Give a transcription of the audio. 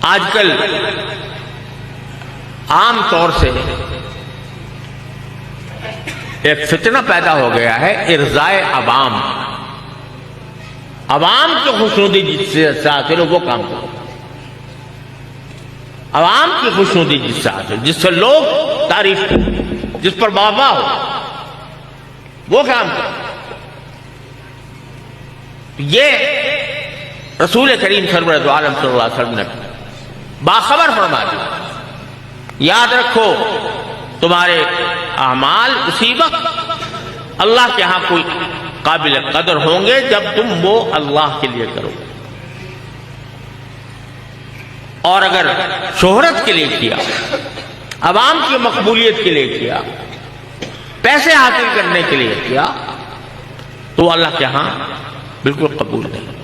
آج کل عام طور سے ایک فتنہ پیدا ہو گیا ہے ارضائے عوام. عوام کی خوشنودی جس سے حاصل ہو وہ کام کرو. عوام کی خوشنودی جس سے حاصل، جس سے لوگ تعریف کریں، جس پر بابا ہو، وہ کام کرو. یہ رسول کریم سرور عالم صلی اللہ علیہ وسلم نے باخبر فرما دیا. یاد رکھو تمہارے اعمال اسی وقت اللہ کے ہاں کوئی قابل قدر ہوں گے جب تم وہ اللہ کے لیے کرو. اور اگر شہرت کے لیے کیا، عوام کی مقبولیت کے لیے کیا، پیسے حاصل کرنے کے لیے کیا، تو اللہ کے ہاں بالکل قبول نہیں.